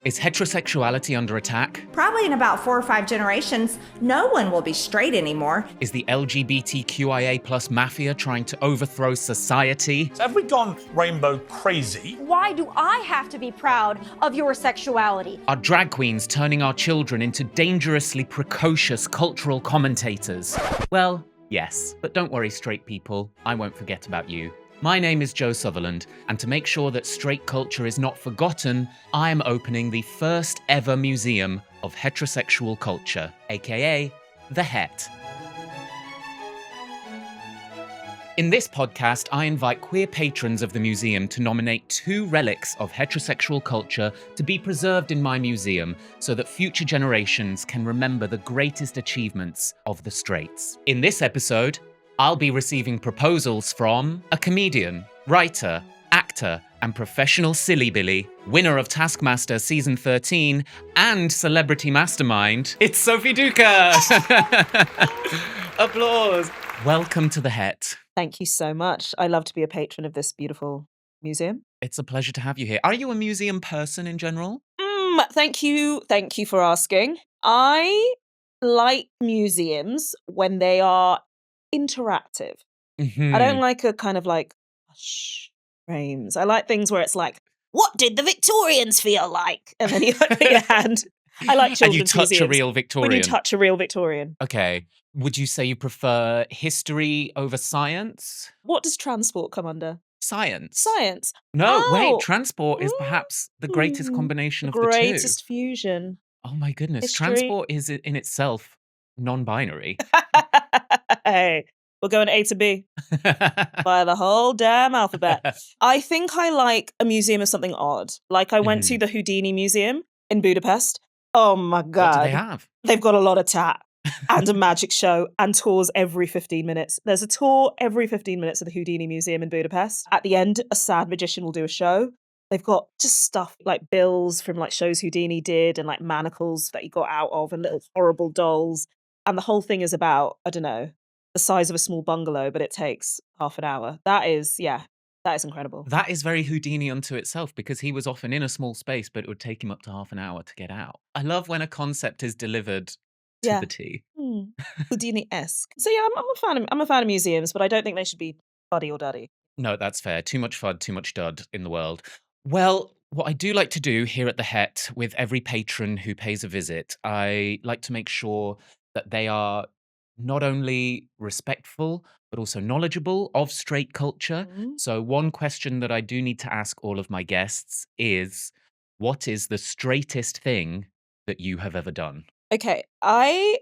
Is heterosexuality under attack? Probably in about 4 or 5 generations, no one will be straight anymore. Is the LGBTQIA plus mafia trying to overthrow society? Have we gone rainbow crazy? Why do I have to be proud of your sexuality? Are drag queens turning our children into dangerously precocious cultural commentators? Well, yes, but don't worry, straight people, I won't forget about you. My name is Joe Sutherland, and to make sure that straight culture is not forgotten, I am opening the first ever museum of heterosexual culture, aka the Het. In this podcast, I invite queer patrons of the museum to nominate 2 relics of heterosexual culture to be preserved in my museum so that future generations can remember the greatest achievements of the straights. In this episode, I'll be receiving proposals from a comedian, writer, actor, and professional silly billy, winner of Taskmaster Season 13 and Celebrity Mastermind. It's Sophie Duker! Applause! Welcome to the Het. Thank you so much. I love to be a patron of this beautiful museum. It's a pleasure to have you here. Are you a museum person in general? Thank you for asking. I like museums when they are interactive. I don't like a kind of like hush frames. I like things where it's like, what did the Victorians feel like? And then you put your hand. I like children's And you touch museums a real Victorian. when you touch a real Victorian. Okay. Would you say you prefer history over science? What does transport come under? Science. Science. No, Oh. wait, transport is perhaps the greatest combination of the two. Greatest fusion. Oh my goodness. History. Transport is in itself non-binary. Hey, we're going A to B by the whole damn alphabet. I think I like a museum of something odd. Like I went to the Houdini Museum in Budapest. Oh my God. What do they have? They've got a lot of tat and a magic show and tours every 15 minutes. There's a tour every 15 minutes of the Houdini Museum in Budapest. At the end, a sad magician will do a show. They've got just stuff like bills from like shows Houdini did and like manacles that he got out of and little horrible dolls. And the whole thing is about, I don't know, the size of a small bungalow, but it takes half an hour. That is incredible. That is very Houdini unto itself because he was often in a small space, but it would take him up to half an hour to get out. I love when a concept is delivered to the T. Houdini-esque. So yeah, I'm a fan of museums, but I don't think they should be fuddy or duddy. No, that's fair. Too much FUD, too much dud in the world. Well, what I do like to do here at the Het with every patron who pays a visit, I like to make sure that they are not only respectful, but also knowledgeable of straight culture. So one question that I do need to ask all of my guests is, what is the straightest thing that you have ever done? Okay, I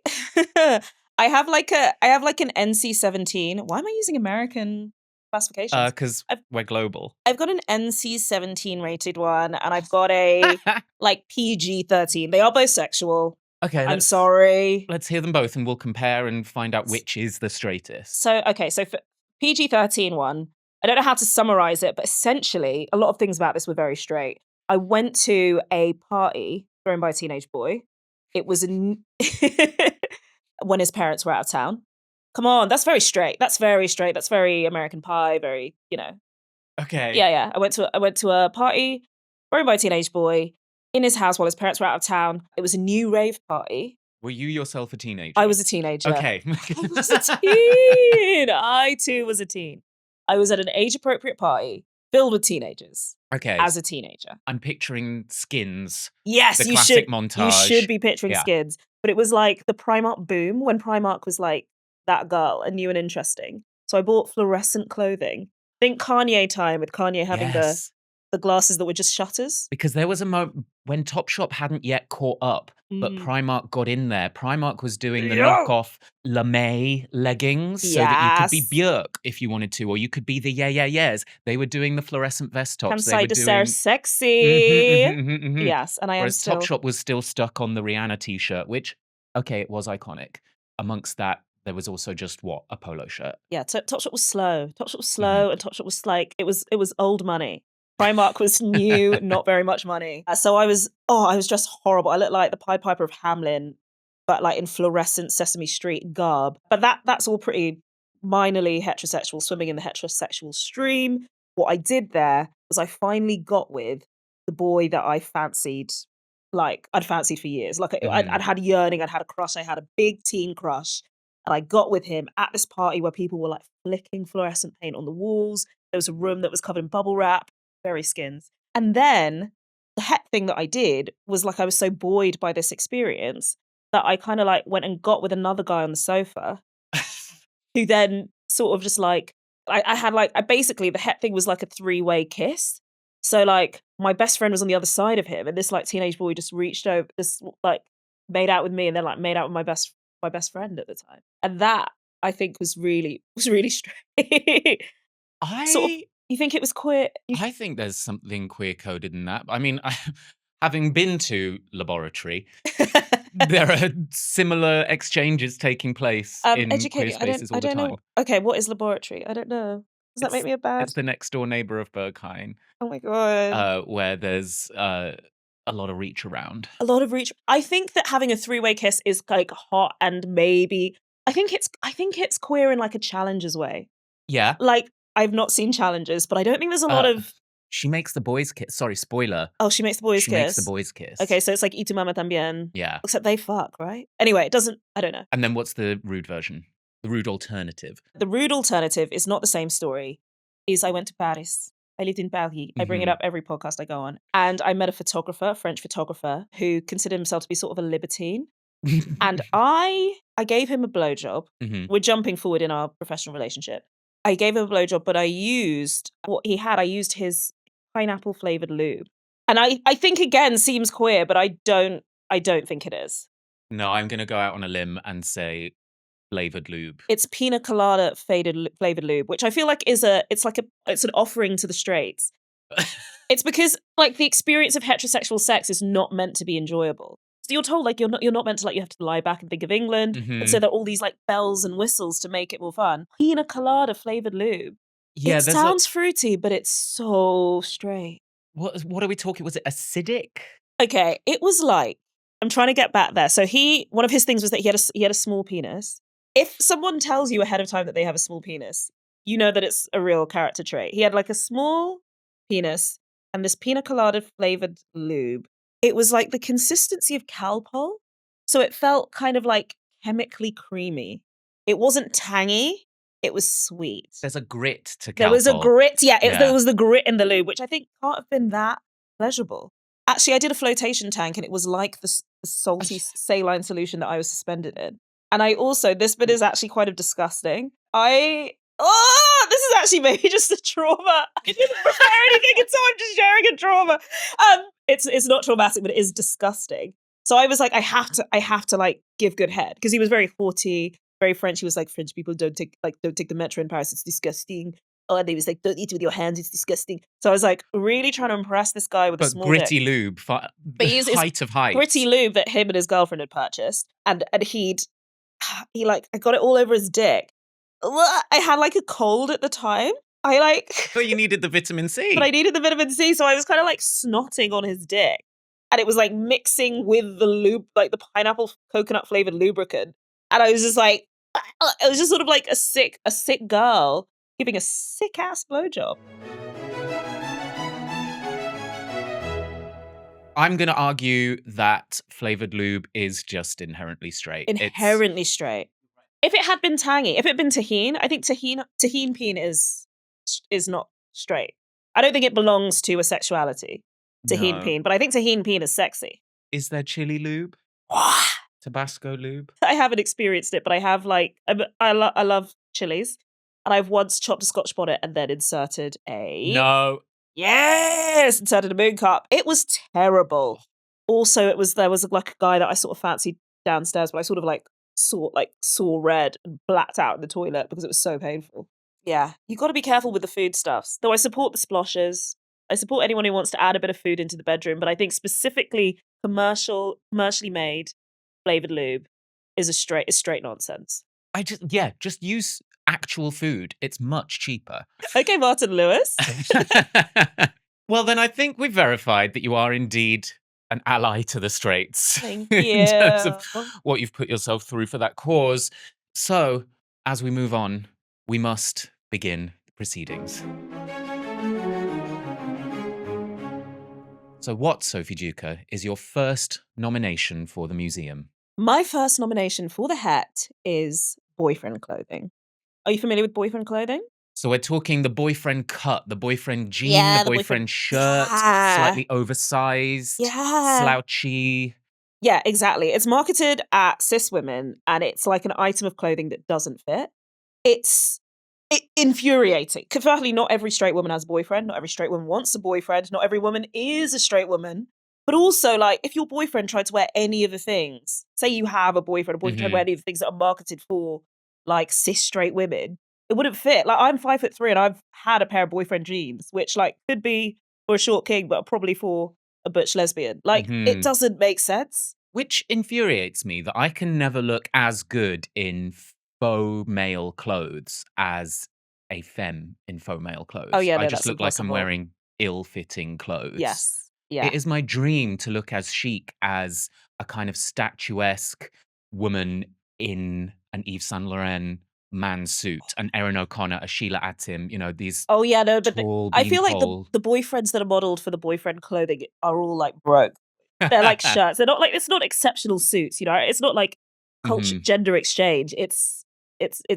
I have like an NC-17. Why am I using American classifications? Because we're global. I've got an NC-17 rated one, and I've got a like PG-13. They are both sexual. Okay, I'm sorry. Let's hear them both, and we'll compare and find out which is the straightest. So for PG-13 one, I don't know how to summarize it, but essentially, a lot of things about this were very straight. I went to a party thrown by a teenage boy. It was when his parents were out of town. Come on, that's very straight. That's very straight. That's very American Pie. Very, Okay. Yeah. I went to a party thrown by a teenage boy in his house while his parents were out of town. It was a new rave party. Were you yourself a teenager? I was a teenager. Okay. I was a teen. I too was a teen. I was at an age-appropriate party filled with teenagers. Okay. As a teenager. I'm picturing Skins. Yes, the you classic should. montage. You should be picturing Skins. But it was like the Primark boom when Primark was like that girl and new and interesting. So I bought fluorescent clothing. Think Kanye time with Kanye having Yes. the glasses that were just shutters. Because there was a moment when Topshop hadn't yet caught up, but Primark got in there. Primark was doing the knockoff lame leggings so that you could be Björk if you wanted to, or you could be the Yeahs. They were doing the fluorescent vest tops. Come They side were to doing... Sarah sexy. Mhm. Yes, and I am Whereas still. Topshop was still stuck on the Rihanna t-shirt, which, okay, it was iconic. Amongst that, there was also just a polo shirt. Yeah, Topshop was slow. Topshop was slow, and Topshop was like it was old money. Primark was new, not very much money. So I was dressed horrible. I looked like the Pied Piper of Hamelin, but like in fluorescent Sesame Street garb. But that's all pretty minorly heterosexual, swimming in the heterosexual stream. What I did there was I finally got with the boy that I fancied like I'd fancied for years. Like Mhm. I'd had yearning, I'd had a crush, I had a big teen crush. And I got with him at this party where people were like flicking fluorescent paint on the walls. There was a room that was covered in bubble wrap, very skins. And then the het thing that I did was like I was so buoyed by this experience that I kind of like went and got with another guy on the sofa who then sort of just like I had like I basically the het thing was like a three-way kiss. So like my best friend was on the other side of him and this like teenage boy just reached over, just like made out with me and then like made out with my best friend at the time. And that I think was really strange. Sort of I you think it was queer? I think there's something queer coded in that. I mean, having been to laboratory, there are similar exchanges taking place in Educate queer me. spaces all I the don't know. time. Okay, what is laboratory? I don't know. Does that make me a bad? It's the next door neighbor of Berghain, Oh my god. where there's a lot of reach around. A lot of reach. I think that having a three-way kiss is like hot and maybe I think it's queer in like a challenges way. Yeah. Like I've not seen challenges, but I don't think there's a lot of She makes the boys kiss. Sorry, spoiler. oh, she makes the boys She kiss. makes the boys kiss. Okay, so it's like Y tu mama también. Yeah. Except they fuck, right? Anyway, it doesn't I don't know. And then what's the rude version? The rude alternative. The rude alternative is not the same story. Is I went to Paris. I lived in Paris. I bring it Mhm. up every podcast I go on. And I met a photographer, a French photographer, who considered himself to be sort of a libertine. And I gave him a blowjob. Mhm. We're jumping forward in our professional relationship. I gave him a blowjob, but I used what he had. I used his pineapple flavored lube. And I think again seems queer, but I don't think it is. No, I'm gonna go out on a limb and say flavored lube. It's pina colada flavored lube, which I feel like it's an offering to the straights. It's because like the experience of heterosexual sex is not meant to be enjoyable. So you're told like you're not meant to like you have to lie back and think of England, and so Mhm. there are all these like bells and whistles to make it more fun. Pina colada flavored lube. Yeah, It sounds fruity, but it's so straight. what are we talking? Was it acidic? Okay, it was like I'm trying to get back there. So one of his things was that he had a small penis. If someone tells you ahead of time that they have a small penis, you know that it's a real character trait. He had like a small penis and this pina colada flavored lube. It was like the consistency of Calpol. So it felt kind of like chemically creamy. It wasn't tangy. It was sweet. There's a grit to There was a Calpol. grit. Yeah, Yeah. there was the grit in the lube, which I think can't have been that pleasurable. Actually, I did a flotation tank and it was like the salty saline solution that I was suspended in. And I also, this bit is actually quite disgusting. This is actually maybe just a trauma. I didn't prepare anything and so I'm just sharing a trauma. It's not traumatic, but it is disgusting. So I was like, I have to like give good head because he was very haughty, very French. He was like, French people don't take the metro in Paris. It's disgusting. Oh, and he was like, don't eat it with your hands. It's disgusting. So I was like really trying to impress this guy with a But small gritty dick. lube, he's height of height. Gritty lube that him and his girlfriend had purchased, and he like I got it all over his dick. I had like a cold at the time. But you needed the vitamin C. But I needed the vitamin C, so I was kind of like snotting on his dick, and it was like mixing with the lube, like the pineapple coconut flavored lubricant, and I was just like, it was just sort of like a sick girl giving a sick ass blowjob. I'm going to argue that flavored lube is just inherently straight. Inherently straight. If it had been tangy, if it had been tahine, I think tahine peen is not straight. I don't think it belongs to a sexuality, tahine No. peen, but I think tahine peen is sexy. Is there chili lube? Tabasco lube? I haven't experienced it, but I have like I love chilies, and I've once chopped a Scotch bonnet and then inserted No. inserted a moon cup. It was terrible. Also, there was like a guy that I sort of fancied downstairs, but I sort of like saw red and blacked out in the toilet because it was so painful. Yeah, you got to be careful with the foodstuffs. Though I support the splashes. I support anyone who wants to add a bit of food into the bedroom, but I think specifically commercially made flavored lube is straight nonsense. Just use actual food. It's much cheaper. Okay, Martin Lewis. Well, then I think we've verified that you are indeed an ally to the straights. Thank In terms you. of what you've put yourself through for that cause. So, as we move on, we must begin the proceedings. So, what, Sophie Duker, is your first nomination for the museum? My first nomination for the hat is boyfriend clothing. Are you familiar with boyfriend clothing? So, we're talking the boyfriend cut, the boyfriend jean, the Yeah, the boyfriend boyfriend. shirt, Yeah. slightly oversized, Yeah. slouchy. Yeah, exactly. It's marketed at cis women and it's like an item of clothing that doesn't fit. It's infuriating. Firstly, not every straight woman has a boyfriend. Not every straight woman wants a boyfriend. Not every woman is a straight woman. But also, like, if your boyfriend tried to wear any of the things, say you have a boyfriend tried to wear any of the things that are marketed for, like, cis straight women, it wouldn't fit. Like, I'm 5'3" and I've had a pair of boyfriend jeans, which, like, could be for a short king, but probably for a butch lesbian. Like, it doesn't make sense. Which infuriates me that I can never look as good in faux male clothes as a femme in faux male clothes. Oh, yeah, I no, just that's look like I'm impossible. wearing ill-fitting clothes. Yes. Yeah. It is my dream to look as chic as a kind of statuesque woman in an Yves Saint Laurent man suit, an Erin O'Connor, a Sheila Atim, you know, these Oh, yeah, no, but tall I feel like beanpole. the boyfriends that are modeled for the boyfriend clothing are all, like, broke. They're like shirts. They're not like, it's not exceptional suits, you know? It's not like culture gender exchange. It's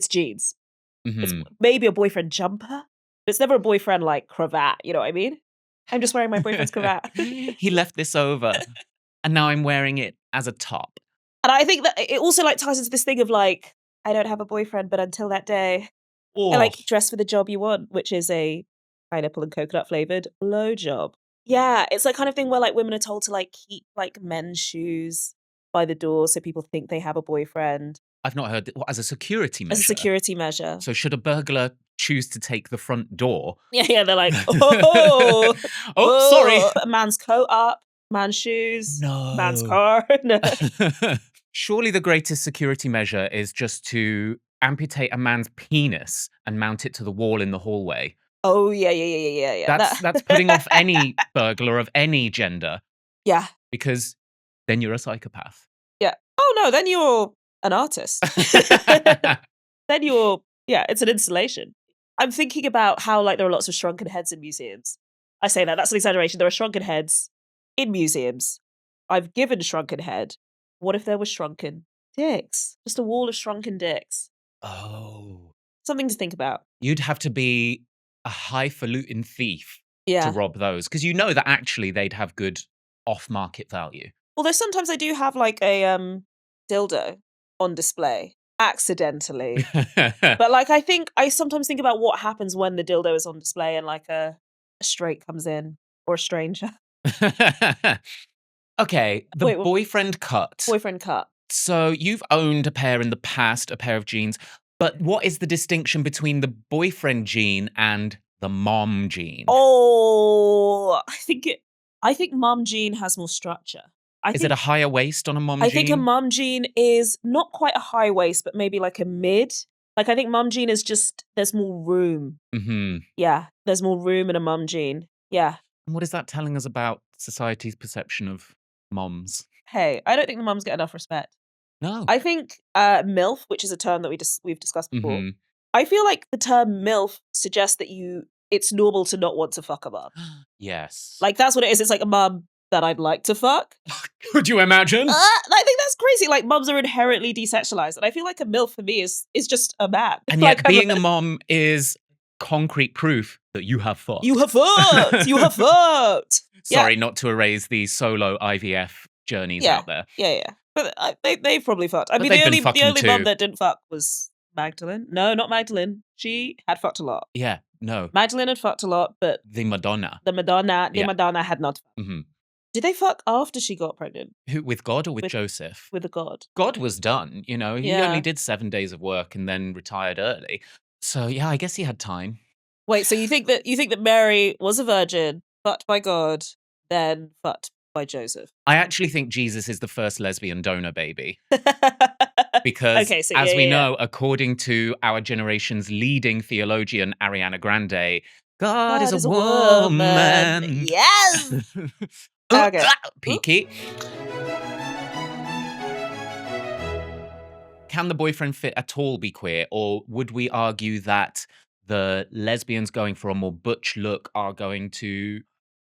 jeans. It's maybe a boyfriend jumper, but it's never a boyfriend like cravat, you know what I mean? I'm just wearing my boyfriend's cravat. He left this over and now I'm wearing it as a top. And I think that it also like ties into this thing of like, I don't have a boyfriend, but until that day, I like dress for the job you want, which is a pineapple and coconut flavored blowjob. Yeah, it's that kind of thing where like women are told to like keep like men's shoes by the door so people think they have a boyfriend. I've not heard as a security measure. As a security measure. So should a burglar choose to take the front door? Yeah, they're like, oh, sorry. Put a man's coat up, man's shoes, man's No. car. No. Surely the greatest security measure is just to amputate a man's penis and mount it to the wall in the hallway. Oh, yeah. That's putting off any burglar of any gender. Yeah. Because then you're a psychopath. Yeah. Oh, no, then you're an artist. Then it's an installation. I'm thinking about how like there are lots of shrunken heads in museums. I say that's an exaggeration. There are shrunken heads in museums. I've given shrunken head. What if there were shrunken dicks? Just a wall of shrunken dicks. Oh. Something to think about. You'd have to be a highfalutin thief Yeah. to rob those. Because you know that actually they'd have good off-market value. Although sometimes I do have like a dildo on display. Accidentally. But like I sometimes think about what happens when the dildo is on display and like a straight comes in or a stranger. Okay, the boyfriend cut. Boyfriend cut. So you've owned a pair in the past, a pair of jeans, but what is the distinction between the boyfriend jean and the mom jean? Oh, I think mom jean has more structure. Is it a higher waist on a mom jean? I think a mum jean is not quite a high waist, but maybe like a mid. Like I think mum jean is just, there's more room. Mm-hmm. Yeah, there's more room in a mum jean. Yeah. And what is that telling us about society's perception of moms? Hey, I don't think the mums get enough respect. No. I think MILF, which is a term that we've discussed before, I feel like the term MILF suggests that it's normal to not want to fuck a mum. Yes. Like that's what it is. It's like a mum that I'd like to fuck. Could you imagine? I think that's crazy. Like mums are inherently desexualized, and I feel like a MILF for me is just a man. And yet, being a mom is concrete proof that you have fucked. You have fucked. You have fucked. Sorry, not to erase the solo IVF journeys out there. Yeah. But they've probably fucked. I mean, they've the been only too. mum that didn't fuck was Magdalene. No, not Magdalene. She had fucked a lot. Yeah, no. Magdalene had fucked a lot, but The Madonna. Madonna had not. Mm-hmm. Did they fuck after she got pregnant? Who, with God or with Joseph? With a god. God was done, you know. He only did 7 days of work and then retired early. So yeah, I guess he had time. Wait, so you think that Mary was a virgin, fucked by God, then fucked by Joseph? I actually think Jesus is the first lesbian donor baby. Because as we know, according to our generation's leading theologian, Ariana Grande, God is a woman. Yes! Okay. Peaky. Can the boyfriend fit at all be queer? Or would we argue that the lesbians going for a more butch look are going to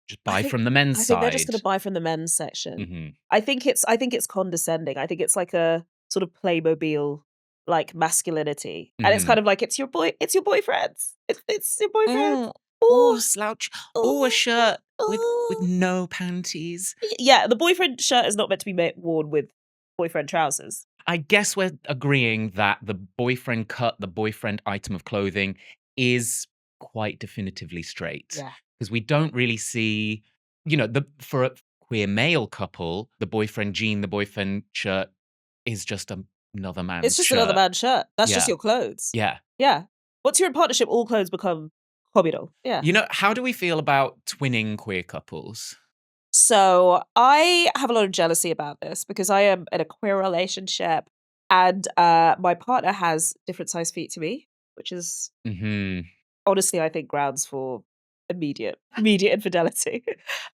Just I buy think from the men's I think they're just side. gonna buy from the men's section. Hmm. I think it's condescending. I think it's like a sort of Playmobil like masculinity. And it's Hmm. kind of like it's your boyfriend's. It's your boyfriend. Oh, Ooh, slouch. Oh, ooh, a shirt with ooh. no panties. Yeah, the boyfriend shirt is not meant to be worn with boyfriend trousers. I guess we're agreeing that the boyfriend cut, the boyfriend item of clothing is quite definitively straight. Yeah. Because we don't really see, for a queer male couple, the boyfriend jean, the boyfriend shirt is just another man's It's just another shirt. man's shirt. That's just Yeah. your clothes. Yeah. Yeah. Once you're in partnership, all clothes become communal. Yeah. How do we feel about twinning queer couples? So I have a lot of jealousy about this because I am in a queer relationship and my partner has different size feet to me, which is Hmm. honestly, I think grounds for immediate infidelity.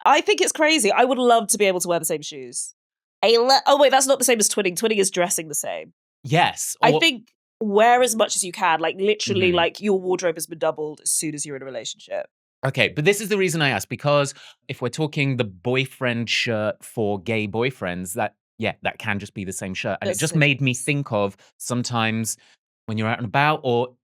I think it's crazy. I would love to be able to wear the same shoes. Oh wait, that's not the same as twinning. Twinning is dressing the same. Yes. I Or, think wear as much as you can. Like literally, Mhm. like your wardrobe has been doubled as soon as you're in a relationship. Okay, but this is the reason I asked, because if we're talking the boyfriend shirt for gay boyfriends, that can just be the same shirt. And it That's the just same made me shoes. think of sometimes when you're out and about, or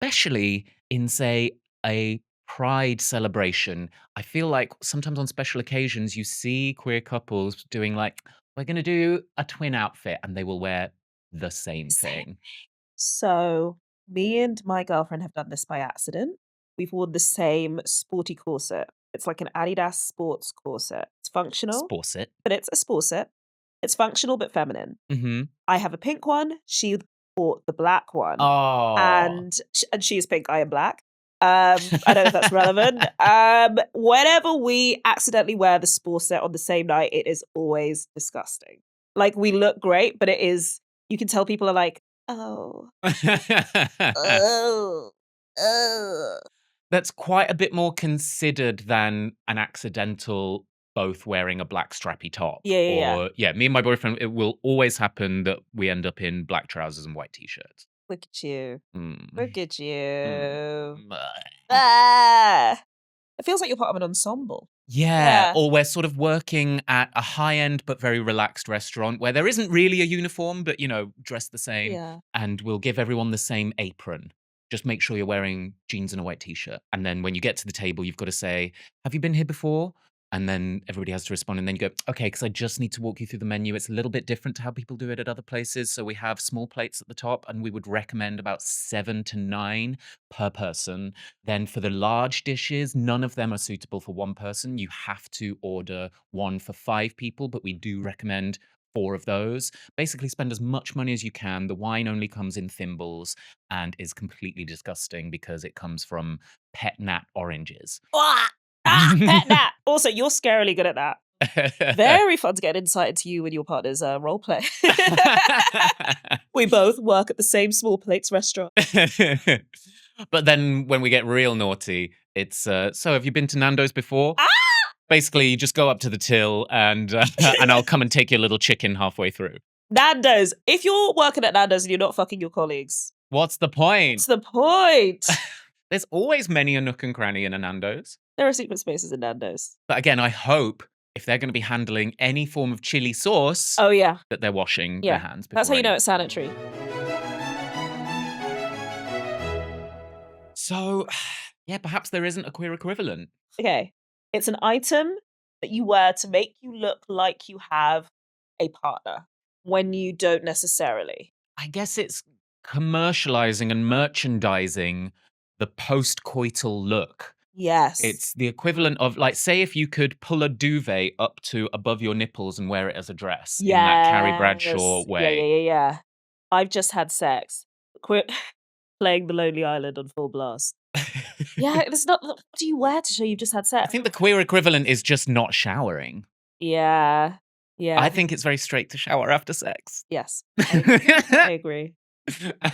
especially in, say, a pride celebration, I feel like sometimes on special occasions, you see queer couples doing like, we're going to do a twin outfit, and they will wear the same Same. thing. So me and my girlfriend have done this by accident. We've worn the same sporty corset. It's like an Adidas sports corset. It's functional, Sports it. but it's a sportset. It's functional but feminine. Mm-hmm. I have a pink one. She bought the black one, Oh. and she is pink. I am black. I don't know if that's relevant. Whenever we accidentally wear the sportset on the same night, it is always disgusting. Like we look great, but it is. You can tell people are like, oh, oh, oh. That's quite a bit more considered than an accidental both wearing a black strappy top. Yeah, yeah, yeah. Or, me and my boyfriend, it will always happen that we end up in black trousers and white t-shirts. Look at you. Mm. Look at you. Mm. Ah. It feels like you're part of an ensemble. Yeah, Yeah. or we're sort of working at a high-end but very relaxed restaurant where there isn't really a uniform, but, dressed the same. Yeah. And we'll give everyone the same apron. Just make sure you're wearing jeans and a white t-shirt. And then when you get to the table, you've got to say, have you been here before? And then everybody has to respond. And then you go, okay, because I just need to walk you through the menu. It's a little bit different to how people do it at other places. So we have small plates at the top, and we would recommend about 7 to 9 per person. Then for the large dishes, none of them are suitable for one person. You have to order one for 5 people, but we do recommend 4 of those. Basically, spend as much money as you can. The wine only comes in thimbles and is completely disgusting because it comes from pet nat oranges. Pet nat. Also, you're scarily good at that. Very fun to get insight into you and your partner's role play. We both work at the same small plates restaurant. But then when we get real naughty, it's so have you been to Nando's before? Basically, you just go up to the till and I'll come and take your little chicken halfway through. Nando's. If you're working at Nando's and you're not fucking your colleagues, What's the point? what's the point? There's always many a nook and cranny in a Nando's. There are secret spaces in Nando's. But again, I hope if they're going to be handling any form of chili sauce, Oh, yeah. that they're washing their hands before. That's how you know it's sanitary. So, perhaps there isn't a queer equivalent. Okay. It's an item that you wear to make you look like you have a partner when you don't necessarily. I guess it's commercializing and merchandising the post-coital look. Yes. It's the equivalent of, like, say if you could pull a duvet up to above your nipples and wear it as a dress in that Carrie Bradshaw Yes. way. Yeah. I've just had sex. Playing The Lonely Island on full blast. Yeah, it's not. What do you wear to show you've just had I sex? think the queer equivalent is just not showering. Yeah. I think it's very straight to shower after sex. Yes. I agree.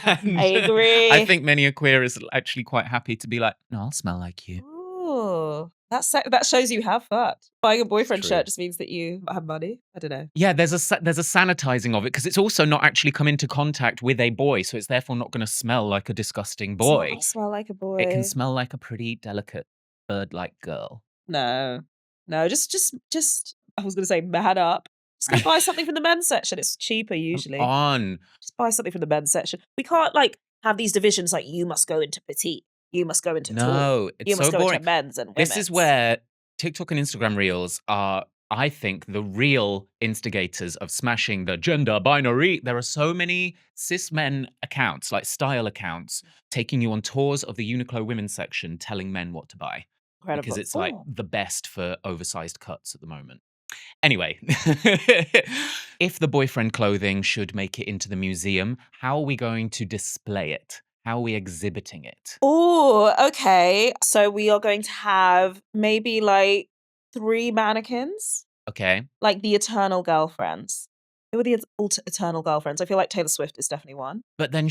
And, I agree. I think many a queer is actually quite happy to be like, no, I'll smell like you. Ooh, that shows you have fucked. Buying a boyfriend True. shirt just means that you have money. I don't know. Yeah, there's a sanitizing of it because it's also not actually come into contact with a boy, so it's therefore not going to smell like a disgusting It's not boy. gonna smell like a boy. It can smell like a pretty delicate bird-like girl. No. No, just. I was going to say, man up. Just go buy something from the men's section. It's cheaper usually. On. Just buy something from the men's section. We can't like have these divisions like you must go into petite, you must go into tall, No, it's you must so go boring. into men's and women's. This is where TikTok and Instagram Reels are, I think, the real instigators of smashing the gender binary. There are so many cis men accounts, like style accounts, taking you on tours of the Uniqlo women's section, telling men what to buy. Incredible. Because it's like Oh. the best for oversized cuts at the moment. Anyway, if the boyfriend clothing should make it into the museum, how are we going to display it? How are we exhibiting it? Oh, okay. So we are going to have maybe like 3 mannequins, Okay. like the eternal girlfriends. Who are the eternal girlfriends? I feel like Taylor Swift is definitely one. But then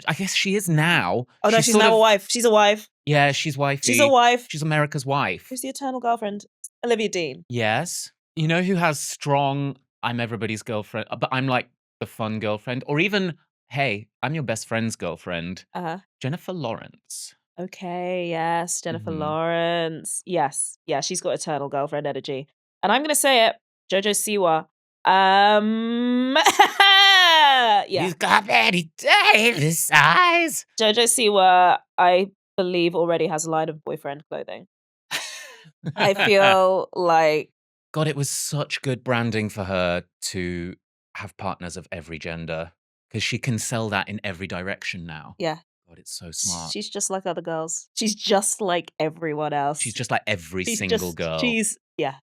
I guess she is now. Oh no, she's sort now a of- wife. She's a wife. Yeah, she's wifey. She's a wife. She's America's wife. Who's the eternal girlfriend? Olivia Dean. Yes. You know who has strong, I'm everybody's girlfriend, but I'm like the fun girlfriend? Or even, hey, I'm your best friend's girlfriend. Uh-huh. Jennifer Lawrence. Okay, yes, Jennifer Mhm. Lawrence. Yes, yeah, she's got eternal girlfriend energy. And I'm gonna say it, Jojo Siwa. Yeah, He's got Betty Davis eyes. Jojo Siwa, I believe, already has a line of boyfriend clothing. I feel like God, it was such good branding for her to have partners of every gender because she can sell that in every direction now. yeah, God, it's so smart. she's just like other girls. She's just like everyone else. She's just like every She's single just- girl. She's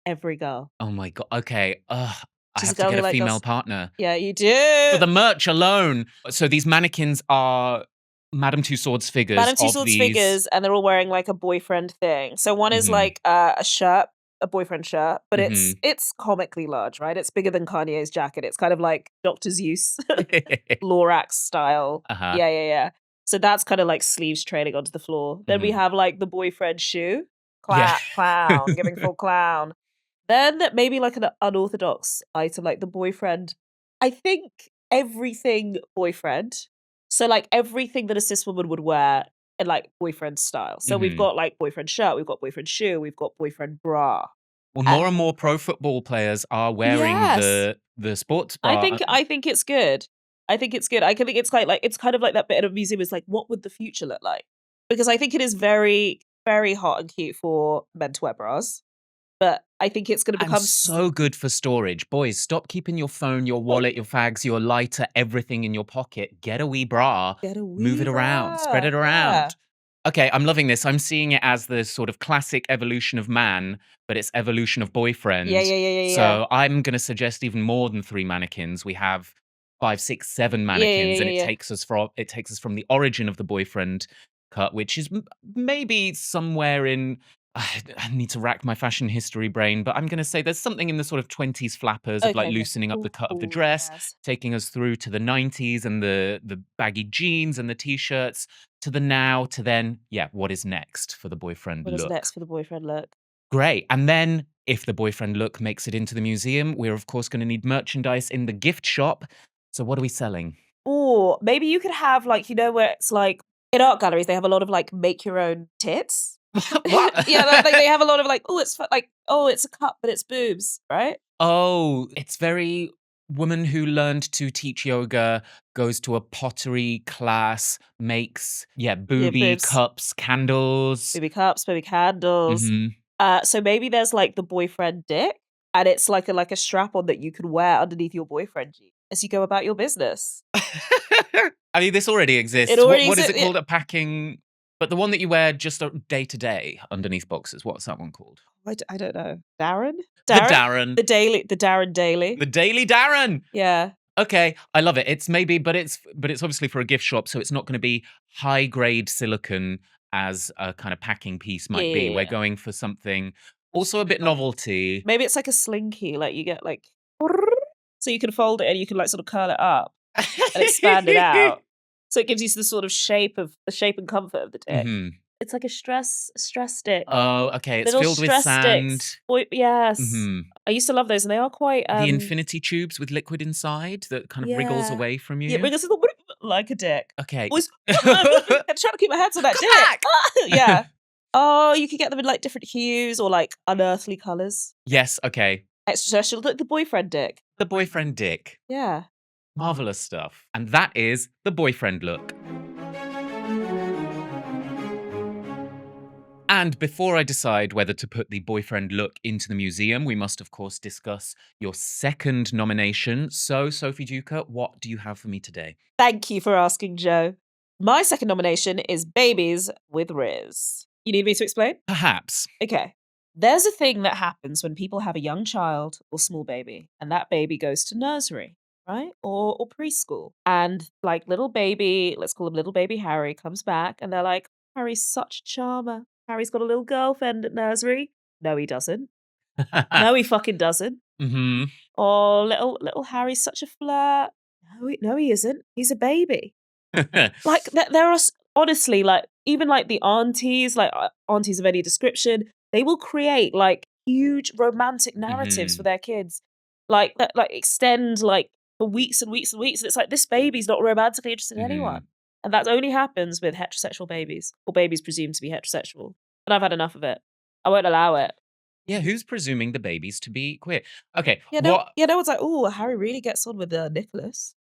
every girl. Oh my God. Okay. I She's a have to girl get who a like female girls. partner. Yeah, you do. For the merch alone. So these mannequins are Madame Tussauds figures. Madame of Tussauds these... figures, and they're all wearing like a boyfriend thing. So one is Mhm. like a shirt, a boyfriend shirt, but Mhm. it's comically large, right? It's bigger than Kanye's jacket. It's kind of like Dr. Zeus, Lorax style. Uh-huh. Yeah. So that's kind of like sleeves trailing onto the floor. Then we Mhm. have like the boyfriend shoe, Yeah. clown, giving full clown. Then maybe like an unorthodox item, like the boyfriend. I think everything boyfriend. So like everything that a cis woman would wear in like boyfriend style. So we've Mhm. got like boyfriend shirt, we've got boyfriend shoe, we've got boyfriend bra. Well, more and more pro football players are wearing Yes. the sports bra. I think it's good. I think it's good. I think it's kind of like that bit of a museum is like, what would the future look like? Because I think it is very, very hot and cute for men to wear bras. But I think it's going to And become so good for storage. Boys, stop keeping your phone, your wallet, your fags, your lighter, everything in your pocket. Get a wee bra. Get a Move it wee around. Spread bra, it around. yeah. Okay, I'm loving this. I'm seeing it as the sort of classic evolution of man, but it's evolution of boyfriend. Yeah. So I'm going to suggest even more than 3 mannequins. We have 5, 6, 7 mannequins, and it takes us from the origin of the boyfriend cut, which is maybe somewhere in. I need to rack my fashion history brain, but I'm going to say there's something in the sort of 20s flappers of like Okay, loosening up the cut of the Ooh, dress, yes. taking us through to the 90s and the baggy jeans and the t-shirts, to the now, to then, what is next for the boyfriend What look? is next for the boyfriend look? Great. And then if the boyfriend look makes it into the museum, we're of course going to need merchandise in the gift shop. So what are we selling? Or maybe you could have like, where it's like in art galleries, they have a lot of like make your own tits. What? Yeah, they have a lot of like, it's a cup, but it's boobs, right? Oh, it's very woman who learned to teach yoga, goes to a pottery class, makes, booby boobs. cups, candles. Baby cups, baby candles. Mhm. So maybe there's like the boyfriend dick, and it's like a strap on that you can wear underneath your boyfriend jeans as you go about your business. I mean, this already exists. It already what is it exists, called? A packing. But the one that you wear just day to day underneath boxes. What's that one called? I don't know. Darren? The Darren. The Darren Daily. The Daily Darren. Yeah. Okay, I love it. It's obviously for a gift shop, so it's not going to be high grade silicone as a kind of packing piece might be. We're Yeah. going for something also a bit novelty. Maybe it's like a slinky, like you get like so you can fold it and you can like sort of curl it up and expand it out. So it gives you the sort of shape and comfort of the dick. Mhm. It's like a stress stick. Oh, okay. It's Little filled with stress sand. sticks. Yes. Mhm. I used to love those and they are quite The infinity tubes with liquid inside that kind of wriggles Yeah. away from you. Yeah, because it's like a dick. Okay. I'm trying to keep my hands on that Come back! dick. Yeah. Oh, you could get them in like different hues or like unearthly colours. Yes, okay. Extraterrestrial, like the boyfriend dick. The boyfriend dick. Yeah. Marvelous stuff. And that is the boyfriend look. And before I decide whether to put the boyfriend look into the museum, we must, of course, discuss your second nomination. So, Sophie Duker, what do you have for me today? Thank you for asking, Joe. My second nomination is Babies with Riz. You need me to explain? Perhaps. Okay. There's a thing that happens when people have a young child or small baby, and that baby goes to nursery, right? Or preschool. And like little baby, let's call him little baby Harry, comes back and they're like, Harry's such a charmer. Harry's got a little girlfriend at nursery. No, he doesn't. No, he fucking doesn't. Mm-hmm. Oh, little Harry's such a flirt. No, he isn't. He's a baby. Like there are honestly, like even like the aunties, like aunties of any description, they will create like huge romantic narratives for their kids, like that, like extend like for weeks and weeks and weeks. And it's like this baby's not romantically interested in anyone, and that only happens with heterosexual babies or babies presumed to be heterosexual. And I've had enough of it. I won't allow it. Yeah, who's presuming the babies to be queer? Okay. Yeah, no one's like, oh, Harry really gets on with Nicholas.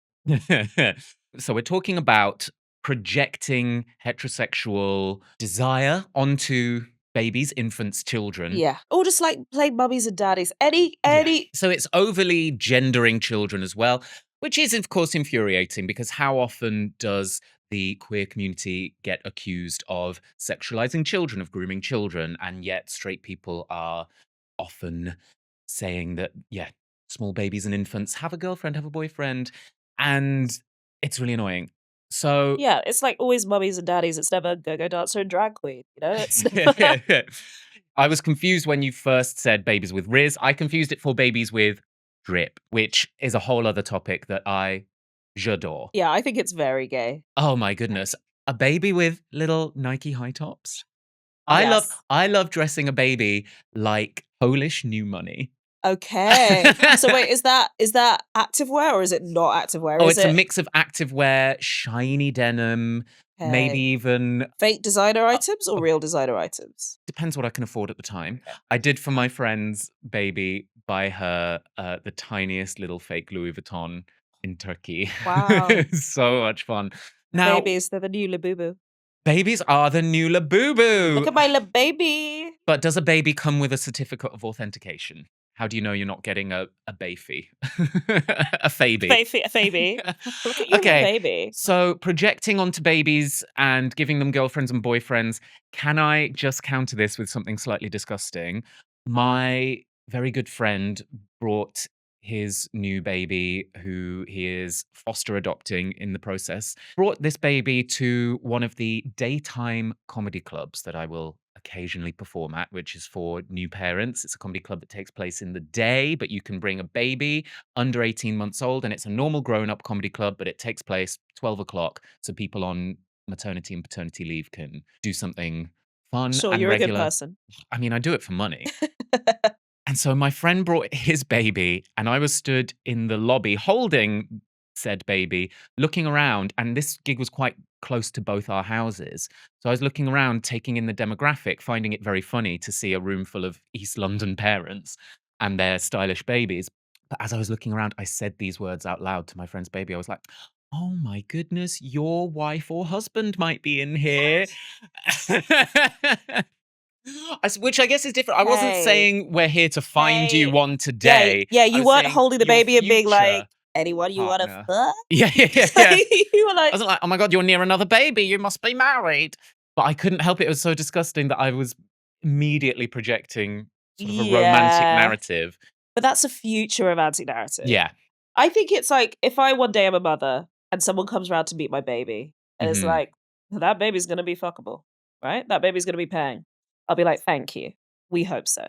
So we're talking about projecting heterosexual desire onto babies, infants, children. Yeah. Or just like play mummies and daddies. Any Yeah. So it's overly gendering children as well, which is, of course, infuriating because how often does the queer community get accused of sexualizing children, of grooming children, and yet straight people are often saying that, yeah, small babies and infants have a girlfriend, have a boyfriend, and it's really annoying. So yeah, it's like always mummies and daddies. It's never go-go dancer and drag queen. You know, it's never... I was confused when you first said babies with Riz. I confused it for babies with drip, which is a whole other topic that j'adore. Yeah, I think it's very gay. Oh my goodness. A baby with little Nike high tops. Yes. I love dressing a baby like Polish new money. Okay. So wait, is that activewear or is it not activewear? Oh, it's a mix of activewear, shiny denim, maybe even fake designer items or real designer items? Depends what I can afford at the time. I did for my friend's baby buy her the tiniest little fake Louis Vuitton in Turkey. Wow. So much fun. Now, babies, they're the new Labubu. Babies are the new Labubu. Look at my little baby. But does a baby come with a certificate of authentication? How do you know you're not getting a baby? A faby. A faby. Look at your baby. So projecting onto babies and giving them girlfriends and boyfriends, can I just counter this with something slightly disgusting? My very good friend brought his new baby, who he is foster adopting in the process, brought this baby to one of the daytime comedy clubs that I will occasionally perform at, which is for new parents. It's a comedy club that takes place in the day, but you can bring a baby under 18 months old, and it's a normal grown-up comedy club, but it takes place 12 o'clock, so people on maternity and paternity leave can do something fun sure, and you're regular. A good person. I mean, I do it for money. And so my friend brought his baby, and I was stood in the lobby holding said baby, looking around, and this gig was quite close to both our houses. So I was looking around, taking in the demographic, finding it very funny to see a room full of East London parents and their stylish babies. But as I was looking around, I said these words out loud to my friend's baby. I was like, oh my goodness, your wife or husband might be in here. Which I guess is different. I wasn't saying we're here to find you one today. Yeah, you weren't holding the baby and being like, anyone you want to fuck? Yeah. You were like, I was like, oh my God, you're near another baby. You must be married. But I couldn't help it. It was so disgusting that I was immediately projecting sort of a romantic narrative. But that's a future romantic narrative. Yeah. I think it's like, if I one day am a mother and someone comes around to meet my baby and it's like, that baby's going to be fuckable, right? That baby's going to be paying. I'll be like, thank you. We hope so.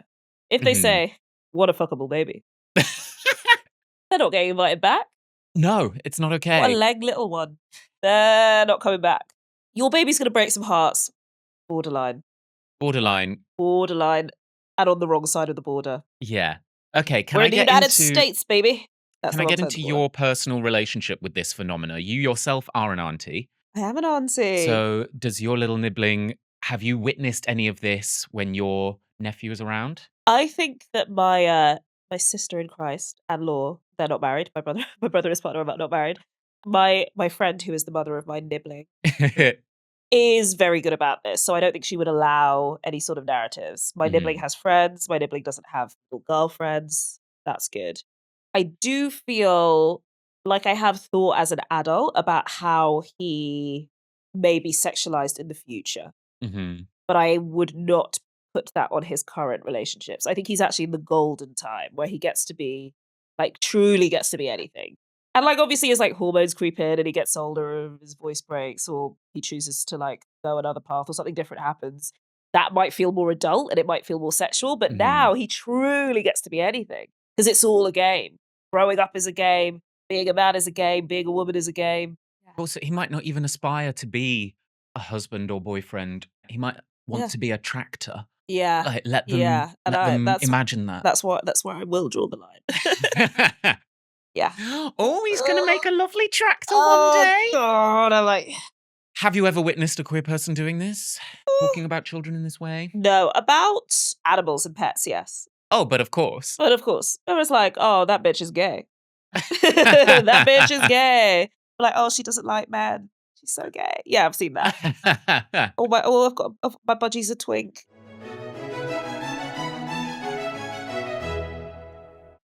If they say, what a fuckable baby, they're not getting invited back. No, it's not okay. What a leg little one. They're not coming back. Your baby's going to break some hearts. Borderline. Borderline. And on the wrong side of the border. Yeah. Okay, We're in the United States, baby. Can I get into your personal relationship with this phenomena? You yourself are an auntie. I am an auntie. So does your little nibbling Have you witnessed any of this when your nephew is around? I think that my sister in Christ and law, they're not married. My brother my brother is partner, but not married. My friend who is the mother of my nibbling is very good about this. So I don't think she would allow any sort of narratives. My nibbling Mhm. has friends, my nibbling doesn't have little girlfriends. That's good. I do feel like I have thought as an adult about how he may be sexualized in the future, Mhm. but I would not put that on his current relationships. I think he's actually in the golden time where he gets to be like truly gets to be anything. And like obviously as like hormones creep in and he gets older and his voice breaks or he chooses to like go another path or something different happens, that might feel more adult and it might feel more sexual. But Mhm. now he truly gets to be anything because it's all a game. Growing up is a game, being a man is a game, being a woman is a game. Also, he might not even aspire to be a husband or boyfriend. He might want Yeah. to be a tractor. Yeah. Like, let them Yeah. And let I them imagine that. that's where I will draw the line. Yeah. Oh, he's gonna make a lovely tractor one Oh day. god, I'm like Have you ever witnessed a queer person doing this? Talking about children in this way? no, about animals and pets, yes. Oh, but of course. But of course, I was like, "Oh, that bitch is gay. That bitch is gay." Like, "Oh, she doesn't like men. She's so gay." Yeah, I've seen that. I've got my budgie's a twink.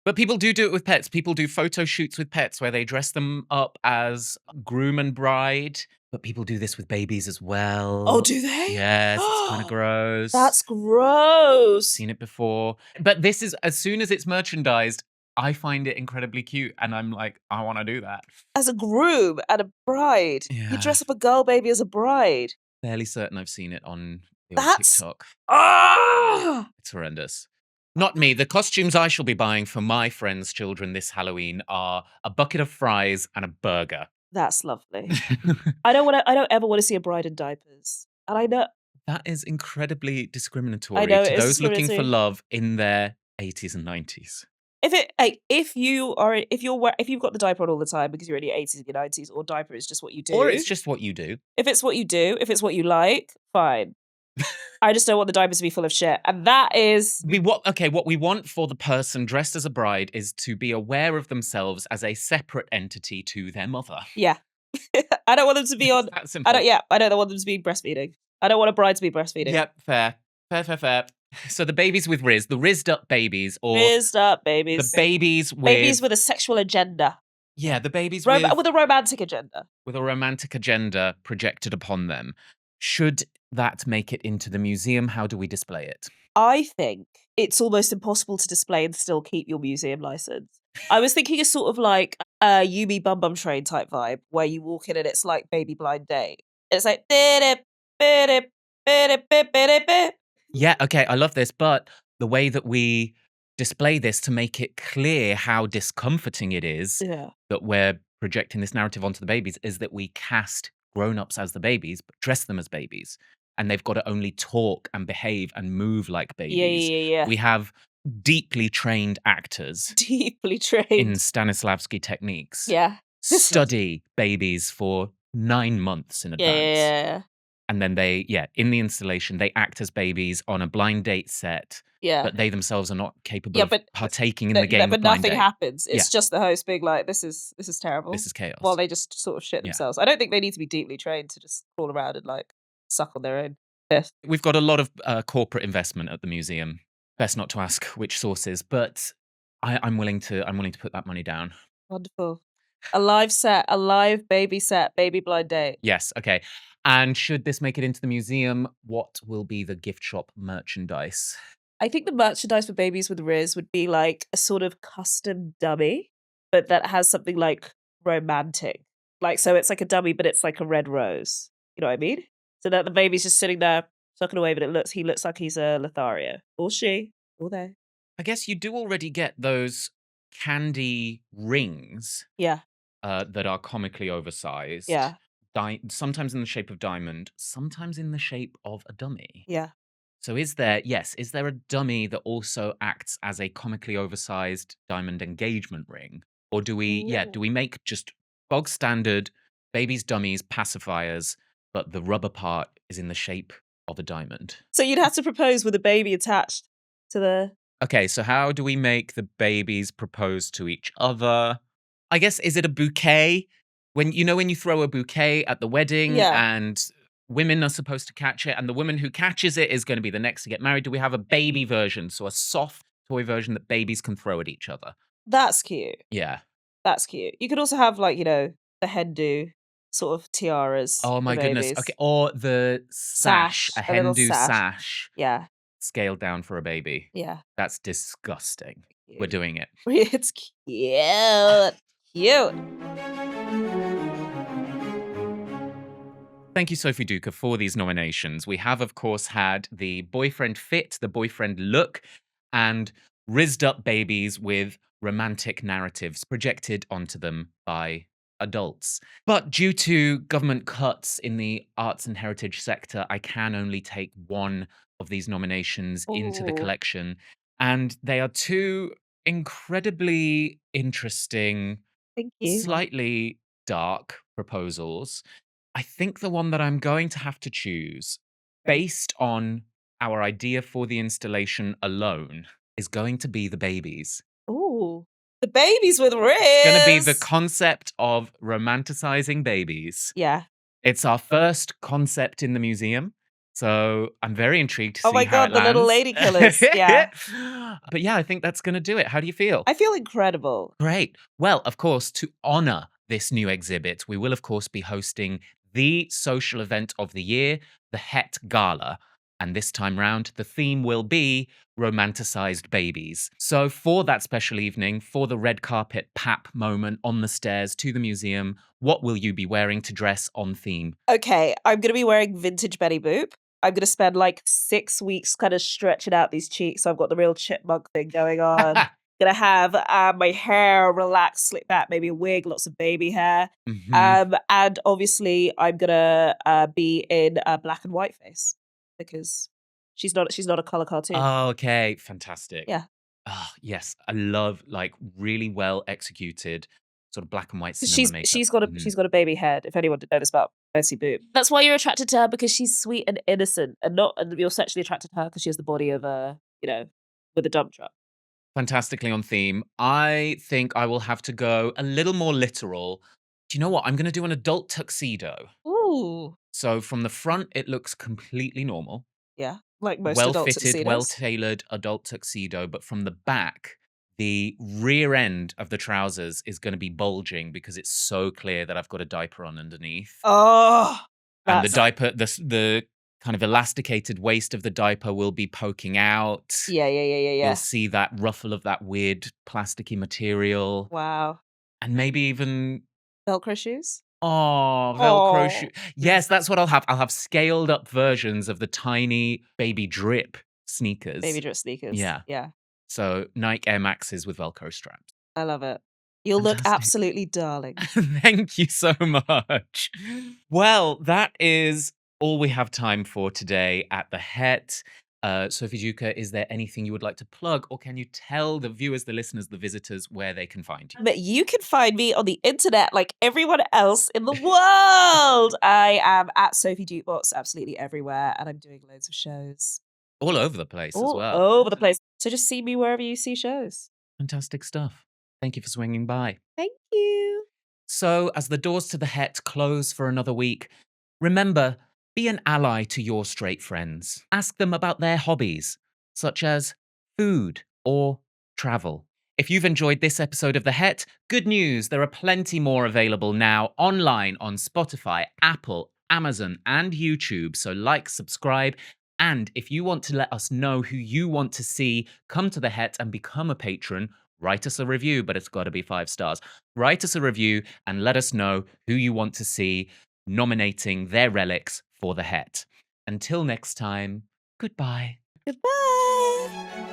But people do it with pets. People do photo shoots with pets where they dress them up as groom and bride. But people do this with babies as well. Oh, do they? Yes, it's kind of gross. That's gross. Seen it before. But this is, as soon as it's merchandised, I find it incredibly cute. And I'm like, I want to do that. As a groom and a bride. You Yeah. dress up a girl baby as a bride. Fairly certain I've seen it on the old That's TikTok. ah! It's horrendous. Not me. The costumes I shall be buying for my friends' children this Halloween are a bucket of fries and a burger. That's lovely. I don't ever want to see a bride in diapers. And I know That is incredibly discriminatory I know to it is those looking for discriminatory. love in their 80s and 90s. If you've got the diaper on all the time because you're in your 80s and your 90s, or diaper is just what you do. Or it's just what you do. If it's what you do, if it's what you like, fine. I just don't want the diapers to be full of shit. And that is What we want for the person dressed as a bride is to be aware of themselves as a separate entity to their mother. yeah. I don't want them to be on That simple. I don't want them to be breastfeeding. I don't want a bride to be breastfeeding. Yep, fair. Fair. So the babies with Riz, the rizzed up babies, or Raised up babies. the babies with... Babies with a sexual agenda. Yeah, the babies With a romantic agenda. with a romantic agenda projected upon them. Should that make it into the museum? How do we display it? I think it's almost impossible to display and still keep your museum license. I was thinking a sort of like a Yumi Bum Bum Train type vibe where you walk in and it's like Baby Blind Date. It's like Yeah, okay, I love this, but the way that we display this to make it clear how discomforting it is yeah. that we're projecting this narrative onto the babies is that we cast grown-ups as the babies, but dress them as babies. And they've got to only talk and behave and move like babies. Yeah. We have deeply trained actors Deeply in trained. Stanislavski techniques Yeah. study babies for 9 months in advance. Yeah. And then in the installation, they act as babies on a blind date set, Yeah. but they themselves are not capable Yeah, of but partaking in the game but of blind nothing date. happens. It's just the host being like, this is terrible. This is chaos. Well, they just sort of shit Yeah. themselves. I don't think they need to be deeply trained to just crawl around and like suck on their own piss. We've got a lot of corporate investment at the museum. Best not to ask which sources, but I'm willing to put that money down. Wonderful. A live baby set, baby blind date. Yes, okay. And should this make it into the museum, what will be the gift shop merchandise? I think the merchandise for babies with Riz would be like a sort of custom dummy, but that has something like romantic. Like, so it's like a dummy, but it's like a red rose. You know what I mean? So that the baby's just sitting there sucking away, but he looks like he's a Lothario. Or she. Or they. I guess you do already get those candy rings Yeah. that are comically oversized. Yeah. Sometimes in the shape of diamond, sometimes in the shape of a dummy. Yeah. So is there a dummy that also acts as a comically oversized diamond engagement ring? Or do we make just bog standard babies, dummies, pacifiers, but the rubber part is in the shape of a diamond. So you'd have to propose with a baby attached to the... Okay, so how do we make the babies propose to each other? I guess, is it a bouquet? When you throw a bouquet at the wedding Yeah. and women are supposed to catch it, and the woman who catches it is going to be the next to get married. Do we have a baby version? So a soft toy version that babies can throw at each other. That's cute. Yeah. That's cute. You could also have, like, the hen do sort of tiaras Oh for my goodness. babies. Okay. Or the sash, a a little hen do sash. sash Yeah, scaled down for a baby. yeah. That's disgusting. We're Cute. doing it. It's cute. Cute. Thank you, Sophie Duker, for these nominations. We have, of course, had the boyfriend fit, the boyfriend look, and rizzed up babies with romantic narratives projected onto them by adults. But due to government cuts in the arts and heritage sector, I can only take one of these nominations into the Ooh. collection. And they are two incredibly interesting, Thank you. slightly dark proposals. I think the one that I'm going to have to choose, based on our idea for the installation alone, is going to be the babies. Ooh. The babies with It's going to be the Riz. concept of romanticizing babies. Yeah. It's our first concept in the museum, so I'm very intrigued to see Oh my how God, it the little lands. lady killers. Yeah. But yeah, I think that's going to do it. How do you feel? I feel incredible. Great. Well, of course, to honor this new exhibit, we will, of course, be hosting the social event of the year, the Het Gala. And this time round, the theme will be romanticized babies. So for that special evening, for the red carpet pap moment on the stairs to the museum, what will you be wearing to dress on theme? Okay, I'm going to be wearing vintage Betty Boop. I'm going to spend like 6 weeks kind of stretching out these cheeks. So I've got the real chipmunk thing going on. Gonna have my hair relaxed, slick back, maybe a wig, lots of baby hair. Mhm. And obviously I'm gonna be in a black and white face because she's not a color cartoon. Okay, fantastic. Yeah. Ah, yes, I love like really well executed sort of black and white 'Cause cinema makeup. she's got a baby head. If anyone didn't know this about Bessie Boop, that's why you're attracted to her, because she's sweet and innocent, and you're sexually attracted to her because she has the body of a with a dump truck. Fantastically on theme. I think I will have to go a little more literal. Do you know what? I'm going to do an adult tuxedo. Ooh, So from the front, it looks completely normal, yeah, like most well adult fitted, well tuxedos. tailored adult tuxedo. But from the back, the rear end of the trousers is going to be bulging because it's so clear that I've got a diaper on underneath. Oh, And the that's diaper, the kind of elasticated waist of the diaper will be poking out. yeah. You'll see that ruffle of that weird plasticky material. Wow, And maybe even, Velcro shoes. Velcro Oh, shoe. Yes, that's what I'll have. I'll have scaled up versions of the tiny baby drip sneakers. baby dress sneakers. Yeah. Yeah, So Nike Air Maxes with Velcro straps. I love it. You'll look Fantastic. absolutely darling. Thank you so much. Well, that is all we have time for today at the Het. Sophie Duker, is there anything you would like to plug, or can you tell the viewers, the listeners, the visitors where they can find you? But you can find me on the internet like everyone else in the world. I am at Sophie Jukebox absolutely everywhere, and I'm doing loads of shows All over the place as all well. over the place. So just see me wherever you see shows. Fantastic stuff. Thank you for swinging by. Thank you. So, as the doors to the Het close for another week, remember, be an ally to your straight friends. Ask them about their hobbies, such as food or travel. If you've enjoyed this episode of The Het, good news, there are plenty more available now online on Spotify, Apple, Amazon, and YouTube. So like, subscribe, and if you want to let us know who you want to see come to The Het and become a patron, write us a review, but it's got to be 5 stars. Write us a review and let us know who you want to see nominating their relics for the Het. Until next time, goodbye. Goodbye.